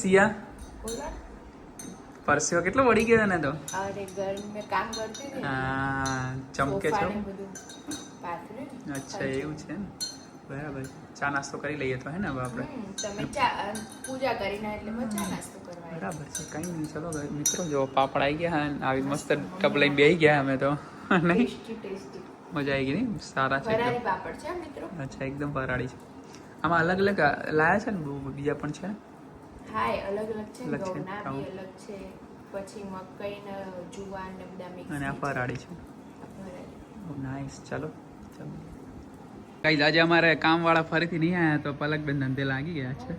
સિયા बोला પરસ્યો કેટલો વળી ગયો ને તો अरे घर में काम करती थी હા ચમકે છો सोफा ने બધું પાથરે ને. અચ્છા એવું છે ને બરાબર ચા નાસ્તો કરી લઈએ તો હે ને હવે આપણે તમે ચા પૂજા કરીને એટલે પછી ચા નાસ્તો કરવા આવ્યા. બરાબર છે કંઈ નહીં ચલો મિત્રો જો પાપડ આવી ગયા અને આવી મસ્ત ટબ લઈને બેસી ગયા અમે તો નહીં ટેસ્ટી મજા આવી ગઈ નહીં સારા છે એકદમ. ફરારી પાપડ છે મિત્રો. અચ્છા એકદમ ફરાળી છે આમાં અલગ અલગ લાયા છે ને બીજા પણ છે હા એ અલગ અલગ છે અલગ છે. ઘઉંના બી અલગ છે પછી મકઈ ને જુવાર ને બધા મિક્સ અને આ ફરાળી છે ફરારી. નાઈસ ચલો ગાઈઝ આજે અમારે કામવાળા ફરીથી નહીં આવ્યા તો પલકબેન ધંધે લાગી ગયા છે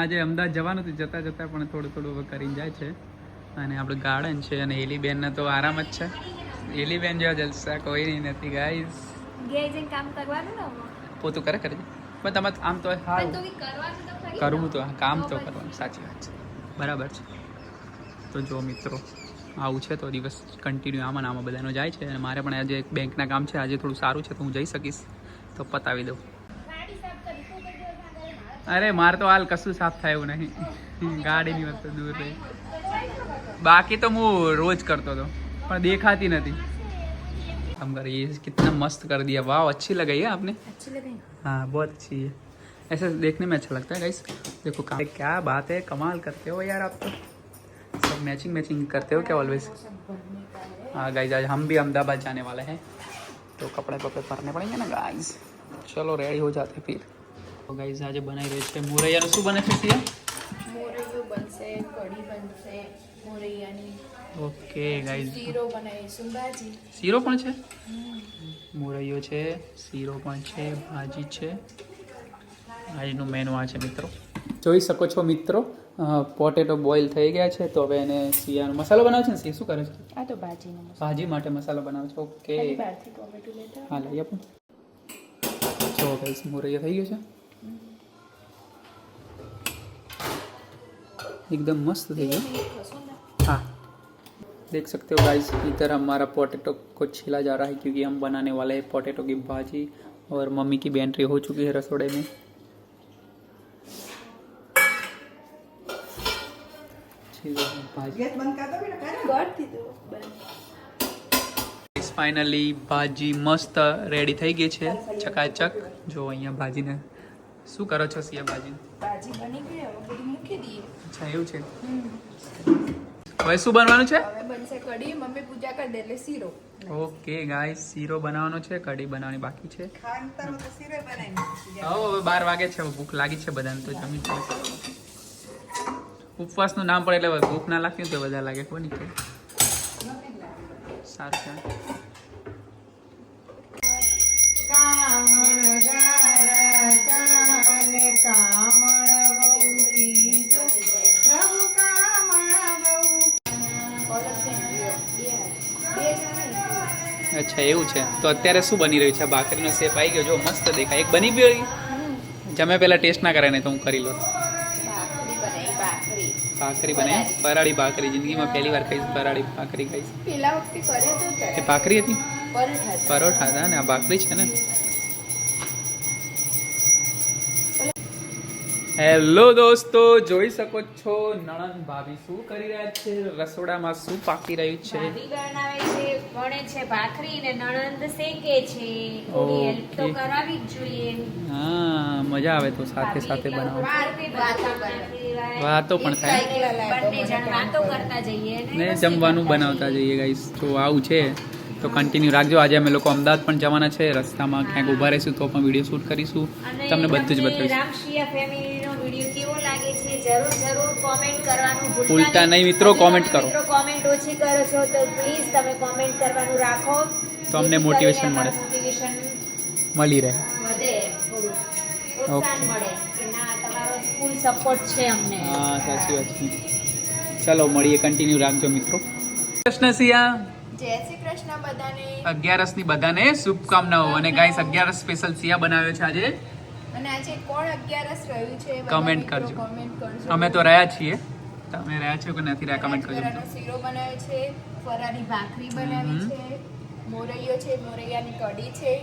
આજે અમદાવાદ જવાનું હતું જતા જતા પણ થોડું થોડું હવે કરીને જાય છે અને આપણું ગાર્ડન છે અને એલીબેનને તો આરામ જ છે એલીબેન જેવા જલસા કોઈ નહીં નથી ગાઈઝ કામ કરવાનું ને પોતું કરે કરજે પણ તમે આમ તો સારું કરવું તો કામ તો કરવાનું સાચી વાત છે બરાબર છે તો જો મિત્રો આવું છે તો દિવસ કન્ટિન્યુ આમાં ને આમાં બધાનો જાય છે અને મારે પણ આજે એક બેંકના કામ છે આજે થોડું સારું છે તો હું જઈ શકીશ તો પતાવી દઉં અરે મારે તો હાલ કશું સાફ થાય એવું નહીં ગાડીની વસ્તુ દૂર રહી બાકી તો હું રોજ કરતો હતો પણ દેખાતી નથી हम कर ये कितना मस्त कर दिया वाह अच्छी लगाई है आपने अच्छी लगी हाँ बहुत अच्छी है ऐसे देखने में अच्छा लगता है गाइस देखो क्या बात है कमाल करते हो यार आप तो सब मैचिंग मैचिंग करते हो क्या ऑलवेज हाँ गाइस आज हम भी अहमदाबाद जाने वाले हैं तो कपड़े वपड़े भरने पड़ेंगे ना गाइस चलो रेडी हो जाते फिर तो गाइस आज बनाई रही है मोरैयाનું શું બને છે સિયા મોરૈયું બનશે કઢી બનશે મોરૈયાની ઓકે ગાઈસ શીરો બનાવીશું ભાજી શીરો પણ છે મોરૈયો છે શીરો પણ છે ભાજી છે આજનું મેનુ આ છે મિત્રો જોઈ શકો છો મિત્રો પોટેટો બોઇલ થઈ ગયા છે તો હવે એને સિયાનો મસાલો બનાવે છે ને સિયા શું કરે છે આ તો ભાજીનો મસાલો ભાજી માટે મસાલો બનાવે છે ઓકે બહારથી ટોમેટો લેતા હા લઈએ પણ જો ગાઈસ મોરૈયો થઈ ગયો છે एकदम मस्त થઈ ગયો हाँ देख सकते हो गाइस इधर हमारा पोटैटो को छिला जा रहा है क्योंकि हम बनाने वाले हैं पोटैटो की भाजी और मम्मी की भी एंट्री हो चुकी है रसोड़े में फाइनली भाजी મસ્ત રેડી થઈ ગઈ છે ચકાચક જો અહીંયા ભાજીને શું કરો છો સિયા ભાજી ભાજી બની ગઈ હવે બધું મૂકી દઈએ અચ્છા એવું છે હવે શું બનવાનું છે હવે બનશે કઢી મમ્મી પૂજા કરી દે એટલે શીરો ઓકે ગાઈસ શીરો બનાવવાનો છે કઢી બનાવવાની બાકી છે હવે 12 વાગે છે ભૂખ લાગી છે બધાને તો જમી લે ઉપવાસનું નામ પડે એટલે ભૂખ ના લાગતી તો બધા લાગે કોની કે સારું છે અચ્છા એવું છે તો અત્યારે શું બની રહ્યું છે ભાખરીનો શેપ આવી ગયો જો મસ્ત દેખાય એક બની ગયો જમે પહેલા ટેસ્ટ ના કરે ને તો હું કરી લઉં ભાખરી બને ફરાળી ભાખરી જિંદગીમાં પહેલી વાર ખાઈશ ફરાળી ભાખરી ખાઈશ પેલા વખતે કરે તો એ ભાખરી હતી પરોઠા પરોઠા હતા ને આ ભાખરી છે ને હેલો દોસ્તો જોઈ શકો છો નણંદ ભાભી શું કરી રહ્યા છે રસોડામાં શું પાકી રહ્યું છે ભાભી બનાવે છે વણે છે ભાખરી ને નણંદ શેકે છે થોડી હેલ્પ તો કરાવી જ જોઈએ હા મજા આવે તો સાથે સાથે બનાવો વાતો પણ થાય બંને જણ વાતો કરતા જઈએ ને જમવાનું બનાવતા જઈએ ગાઈસ તો આવું છે તો કન્ટિન્યુ રાખજો આજે અમે લોકો અમદાવાદ પણ જવાના છે રસ્તામાં ક્યાંક ઊભા રહીશું તો પણ વિડીયો શૂટ કરીશું તમને બધું જ બતાવીશું રામશિયા ફેમિલીનો વિડીયો કેવો લાગે છે જરૂર કોમેન્ટ કરવાનું ભૂલતા નહીં મિત્રો કોમેન્ટ કરો મિત્રો કોમેન્ટ ઓછી કરો છો તો પ્લીઝ તમે કોમેન્ટ કરવાનું રાખો તો અમને મોટિવેશન મળે મોટિવેશન મળી રહે વધે થોડું પ્રોત્સાહન મળે કે ના તમારો ફૂલ સપોર્ટ છે અમને હા સાચી વાત છે ચાલો મળીએ કન્ટિન્યુ રાખજો મિત્રો કૃષ્ણ સિયા જય શ્રી કૃષ્ણ બધાને 11 ની બધાને શુભકામનાઓ અને ગાઈસ 11 સ્પેશિયલ સિયા બનાવ્યો છે આજે અને આજે કોણ 11 રહ્યું છે કમેન્ટ કરજો કમેન્ટ કરજો અમે તો રહ્યા છીએ તમે રહ્યા છો કે નથી રહ્યા કમેન્ટ કરજો શીરો બનાવ્યો છે ફરારી ભાખરી બનાવી છે મોરૈયો છે મોરૈયાની કઢી છે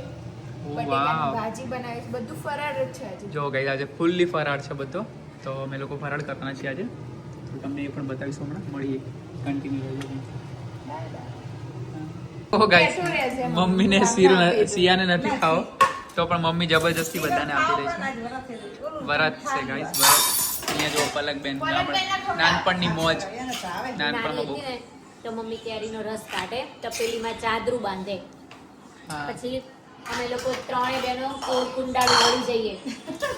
બટેકાની ભાજી બનાવીશ, બધું ફરાળ જ છે આજે. જો ગઈ આજે ફૂલ્લી ફરાળ છે બધો, તો અમે લોકો ફરાળ કરવાના છીએ આજે, તો તમને એ પણ બતાવીશું હમણાં. મળીએ, કન્ટિન્યુ રહેજો. ઓ ગાઈસ, મમ્મીને સિયાને નથી ખાવો તો પણ મમ્મી જબરજસ્તી બધાને આપી દે છે. વરત છે ગાઈસ, વરત. અહીંયા જો પલકબેન નાનપણની મોજ, નાનપણમાં બહુ. તો મમ્મી કેરીનો રસ કાઢે, તપેલીમાં ચાદરું બાંધે, પછી અમે લોકો ત્રણે બહેનો કુંડાળું વળી જઈએ,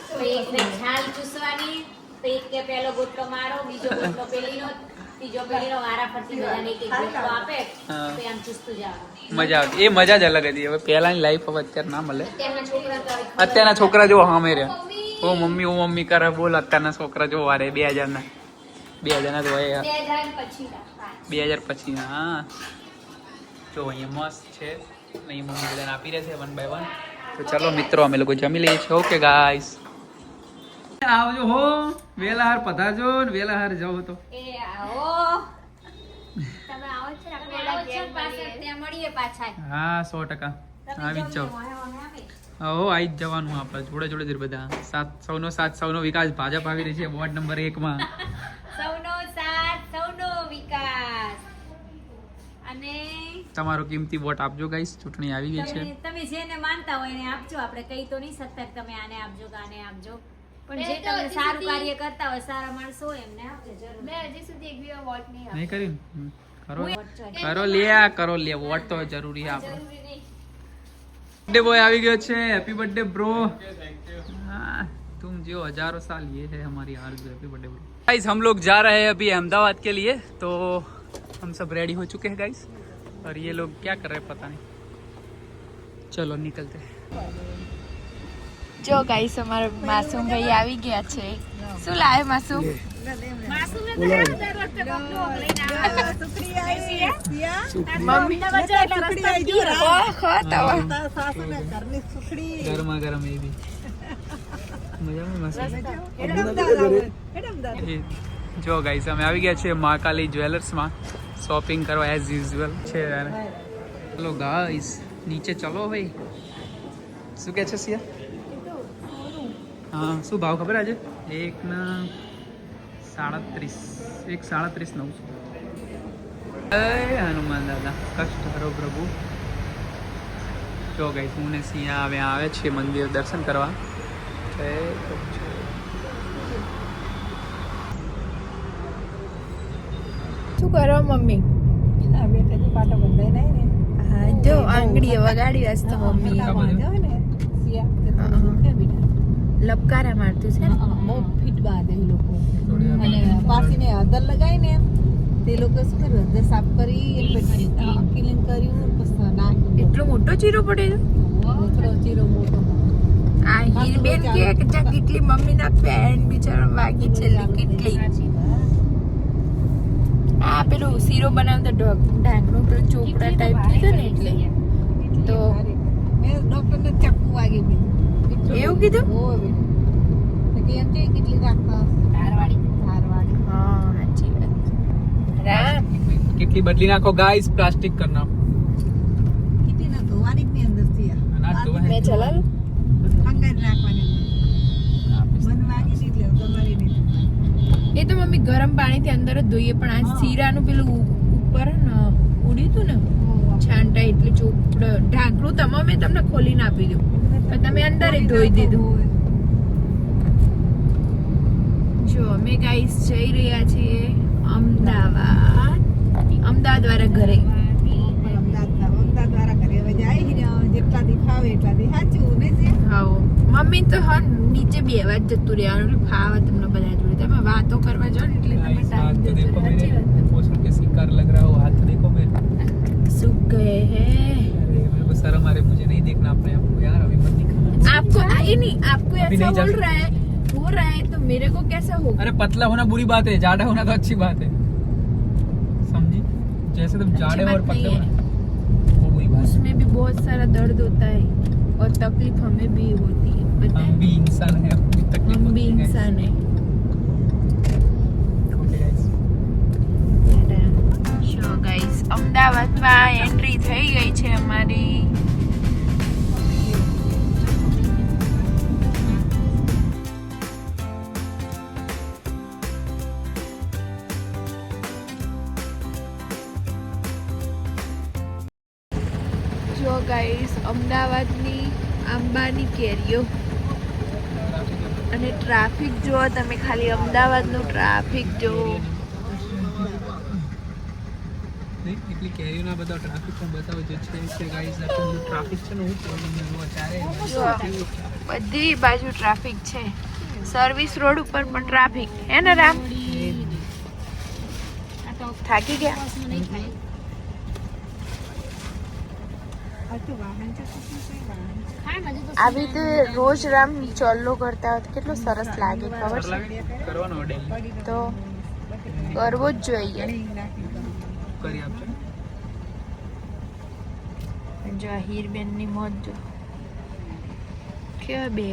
તો એકને છાલ ચૂસવાની, તો એક કે પેલો ગોટલો મારો, બીજો ગોટલો પેલીનો, ત્રીજો પેલીનો, વારા ફરતી બધાને એક એક ગોટલો આપે, તો આમ ચૂસતું જવાનું. મજા આવતી, એ મજા જ અલગ હતી. હવે પહેલાની લાઈફ હવે અત્યારે ના મળે. અત્યારના છોકરા જો સામે રહ્યા, ઓ મમ્મી કરે, બોલ. અત્યારના છોકરા જો વારે 2000 ના તો હોય 2000 પછી. હા જો અહીંયા મસ્ત છે, અહીં મમ્મી બધાને આપી રહે છે 1 by 1. તો ચલો મિત્રો, અમે લોકો જમી લઈએ છીએ. ઓકે ગાઈસ, આવજો હો, વેલાહાર પધારજો ને વેલાહાર જાવ તો. એ આવો, તમે આવો છો ને, આપણે આવો છો પાસે ત્યાં મળીએ પાછા. હા 100% આવી જ જાઓ. હો આવી જ જવાનું આપણે જોડે જોડે બધા. સૌનો સાથ સૌનો વિકાસ. ભાજપ આવી રહી છે વોર્ડ નંબર 1 માં. સૌનો સાથ સૌનો વિકાસ. અને તમારો કિંમતી વોટ આપજો ગાઈસ, ચૂંટણી આવી ગઈ છે. તમે જેને માનતા હોય એને આપજો. આપણે કઈ તો નહીં શકતા તમે આને આપજો કે આને આપજો, પણ જે તમે સારું કાર્ય કરતા હોય, સારા માણસો હોય એમને આપજો જરૂર. મેં હજી સુધી એક બી વોટ નહીં નહીં કરી કરો લે વોટ તો જરૂરી છે આપણો. बर्थडे बॉय आ गया है. Happy birthday bro. तुम जियो हजारों साल, ये है हमारी आरज़ू. Happy birthday bro. गाइस हम लोग जा रहे हैं अभी अहमदाबाद के लिए, तो हम सब रेडी हो चुके हैं गाइस, और ये लोग क्या कर रहे हैं पता नहीं. चलो निकलते हैं. જો ગાઈસ, અમારા માસૂમ ભાઈ આવી ગયા છે. શું લાવે માસૂમ? ગરમા ગરમ એ બી જો ગાઈસ, અમે આવી ગયા છે મહાકાલી જ્વેલર્સમાં શોપિંગ કરવા એઝ યુઝ્યુઅલ છે. ચલો ગાઈસ, નીચે ચલો ભાઈ. શું કે છે સિયા? હા, શું ભાવ ખબર આજે? એક 37,900. હનુમાન દાદા કષ્ટ હરો પ્રભુ. જો ગાઈસ, હું ને સિંહ આવે છે મંદિર દર્શન કરવા. શું કરો મમ્મી? હા, જો આંગળીએ વગાડી હશે તો મમ્મી. લપકારા મારતું છે ને, બહુ ફિટ બાદ એ લોકો. અને પાસીને હળદર લગાવી ને તે લોકો શું કર્યું, હળદર સાફ કરી ક્લીન કર્યું, પછી નાખ્યું. એટલો મોટો ચીરો પડે. થોડો ચીરો મોટો. આ હીરબેન કે કેટલી મમ્મીના પેન બિચારા વાગી છે કેટલી. આ પેલું શીરો બનાવતા ઢાંકણું પેલું ચોપડા ટાઈપ કીધું ને, એટલે તો મેં ડોક્ટરને ચક્કુ વાગી દીધું. એવું કીધું? એમ છે કેટલી રાખતા ધારવાડી. હા, સાચી વાત. રામ કેટલી બદલી નાખો ગાઈસ, પ્લાસ્ટિક કરના. કેટલી ના ધોવાની જ ની અંદર થી મેં ચલાવ હંગાઈ રાખવાની મન વાગી એટલે તમારી નહીં. એ તો મમ્મી ગરમ પાણીથી અંદર જ ધોઈએ, પણ આ શીરાનું પેલું ઉપર ને ઉડ્યું હતું ને છાંટા, એટલે ચોપડો ઢાંકણું તમામે તમને ખોલીને આપી દઉં, પણ તમે અંદર જ ધોઈ દીધું. જો અમે ગાઈસ જઈ રહ્યા છીએ અમદાવાદ વાળા ઘરે. અમદાવાદ દ્વારા ઘરે હવે જાય જેટલાથી ફાવે એટલાથી સાચું ને છે. હા, મમ્મી તો હા નીચે બેવા જ જતું રહેવાનું, એટલે ફાવે તમને બધા જોડે. તમે વાતો કરવા જાઓ ને એટલે તમે ટાઈમ જતો રહે. સાચી વાત. पोषण के शिकार लग रहा हो, हाथ देखो मेरे. सूख गए हैं. मेरे को शर्म आ रही, मुझे नहीं देखना अपने आप को यार, अभी मत दिखा. आपको नहीं, आपको अभी ऐसा नहीं जा हो रहा है तो मेरे को कैसा होगा? अरे पतला होना बुरी बात है, जाड़ा होना तो अच्छी बात है, समझी? जैसे तुम जाड़े और पतले हो ना, वो वही बात. उसमें भी बहुत सारा दर्द होता है और तकलीफ हमें भी होती है, पता हम है? भी इंसान है, तकलीफ हम भी इंसान है. So guys, અમદાવાદમાં એન્ટ્રી થઈ ગઈ છે અમારી. ગાઈસ અમદાવાદની આંબાની કેરીઓ અને ટ્રાફિક જુઓ તમે, ખાલી અમદાવાદનું ટ્રાફિક જુઓ. એટલી કેરીઓના બધા ટ્રાફિક પણ બતાવો જે છે ગાઈસ. આટલું ટ્રાફિક છે ને હું જુઓ, બધી બાજુ ટ્રાફિક છે. સર્વિસ રોડ ઉપર પણ ટ્રાફિક હે ને રામ? થાકી ગયા? આવી રીતે રોજ રામ ચોલ્લો કરતા હોય તો કેટલું સરસ લાગે, ખબર છે? કરવાનો ડેલી તો કરવો જ જોઈએ. કરી આપજો. જો આ હીરબેનની મોજ જો કેવા બે.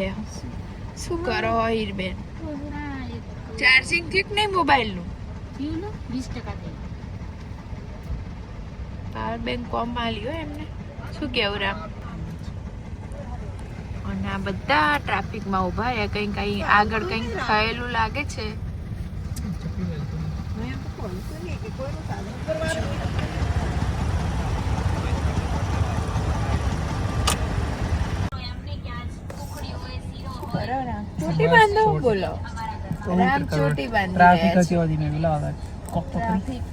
શું કરો હીરબેન? ચાર્જિંગ ઠીક નહીં મોબાઈલનું? 20% પાવર બેંક કોમ આલ્યો એમને. શું કેવું રામ? અને આ બધા ટ્રાફિકમાં ઊભા છે. કંઈ આગળ કંઈક થયેલું લાગે છે. ચોટી બાંધો બોલો રામ, ચોટી બાંધી ટ્રાફિક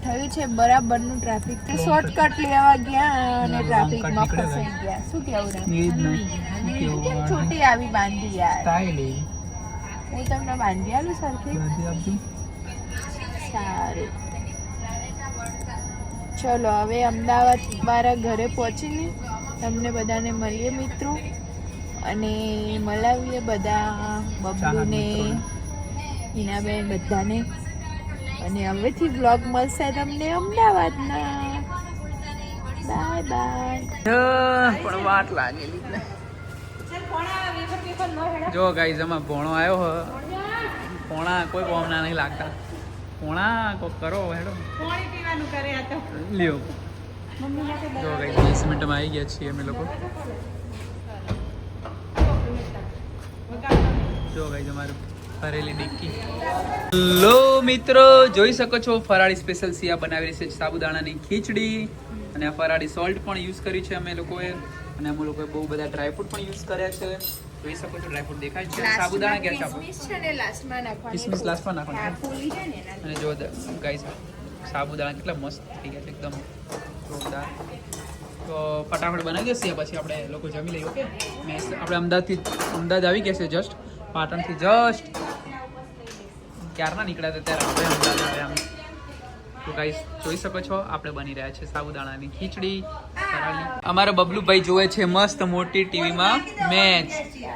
થયું છે બરાબરનું. ટ્રાફિક તો શોર્ટકટ લેવા ગયા અને ટ્રાફિકમાં ફસાઈ ગયા. શું કેવું રામ? કેમ ચોટી આવી બાંધી યાર? હું તમને બાંધી આલું સરખી. સારું, ચલો હવે અમદાવાદ મારા ઘરે પહોંચીને તમને બધાને મળીએ મિત્રો, અને મળાવીએ બધા બબલુને, હિનાબેન બધાને. અને હવેથી વ્લોગ મળશે તમને અમદાવાદના. Bye bye. પણ વાટ લાગેલી ને. જો ગાઈઝ આમાં ભોણો આવ્યો હ. ભોણા કોઈ બોમના નહીં લાગતા. ભોણા કોક કરો હેડો. લ્યો જો ગાઈઝ 20 મિનિટમાં આવી ગયા છીએ અમે લોકો. જો ગાઈઝ અમારું ફરેલી ડિક્કી. લો મિત્રો જોઈ શકો છો ફરાળી સ્પેશિયલ સિયા બનાવેલી છે સાબુદાણાની ખીચડી, અને આ ફરાળી સોલ્ટ પણ યુઝ કરી છે અમે લોકોએ, અને અમે લોકોએ બહુ બધા ડ્રાયફ્રૂટ પણ યુઝ કર્યા છે. જોઈ શકો છો ડ્રાયફ્રૂટ દેખાય છે. સાબુદાણા ક્યાં છે આપણો? કિસમિસ લાસ્ટમાં નાખવાની. અને જો ગાઈસ સાબુદાણા કેટલા મસ્ત થઈ ગયા છે એકદમ જોરદાર. તો ફટાફટ બનાવી દઈએ સિયા, પછી આપણે લોકો જમી લઈએ. ઓકે, આપણે અમદાવાદ આવી ગયા છે જસ્ટ. પાટણથી જસ્ટ ક્યારના નીકળ્યા હતા ત્યારે આપણે અમદાવાદ આવ્યા. તો ગાઈસ જોઈ શકો છો આપણે બની રહ્યા છે સાબુદાણાની ખીચડી ફરાળી. અમારા બબલુભાઈ જોવે છે મસ્ત મોટી ટીવીમાં મેચ.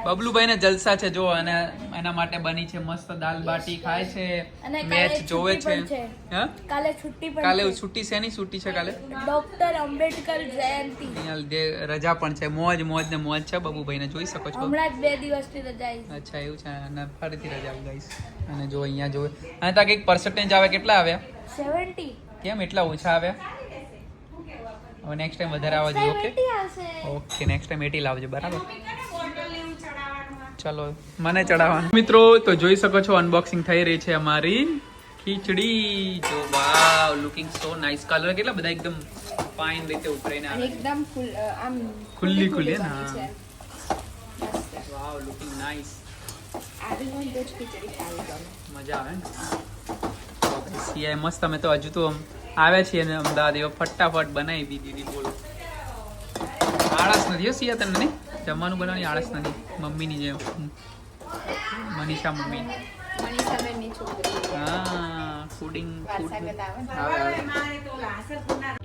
બબલુભાઈને જલસા છે જો, અને એના માટે બની છે મસ્ત દાલ બાટી ખાય છે, મેચ જોવે છે. હા કાલે છુટ્ટી પણ કાલે છુટ્ટી શેની છુટ્ટી છે? કાલે ડોક્ટર અંબેડકર જયંતિ. રજા પણ છે. મોજ મોજ ને મોજ છે બબુભાઈને, જોઈ શકો છો. હમણાં જ 2 દિવસની રજા આવી. અચ્છા એવું છે, અને ફરીથી રજા આવી ગાઈસ. અને જો અહીંયા જોવે, અને ત્યાં કંઈક પર્સન્ટેજ આવે. કેટલા આવ્યા? 70. કેમ એટલા ઓછા આવ્યા? હવે નેક્સ્ટ ટાઈમ વધારે આવવા જોઈએ. ઓકે ઓકે, નેક્સ્ટ ટાઈમ 80 લાવજો, બરાબર? ચલો મને ચડાવવાનું. મિત્રો તો જોઈ શકો છો અનબોક્સિંગ થઈ રહી છે અમારી ખીચડી. જો વાવ, લુકિંગ સો નાઇસ. કલર કેટલા બધા એકદમ ફાઇન રીતે ઉતરીને આવે, એકદમ આમ ખુલ્લી ખુલ્લી. હા વાવ, લુકિંગ નાઇસ. આવી હોય તો જ ખીચડી ખાવી ગમે, મજા આવે ને. સિયા મસ્ત. અમે તો હજુ તો આવ્યા છીએ ને અમદાવાદ, એવો ફટાફટ બનાવી દીધી. બોલો આળસ નથી હો સિયા તને? નહીં જમવાનું બનાવવાની આળસ નથી? મમ્મીની જેમ મનીષા મમ્મી. મનીષાબેનની છોકરી. હા ફૂડિંગ ફૂડ આવે.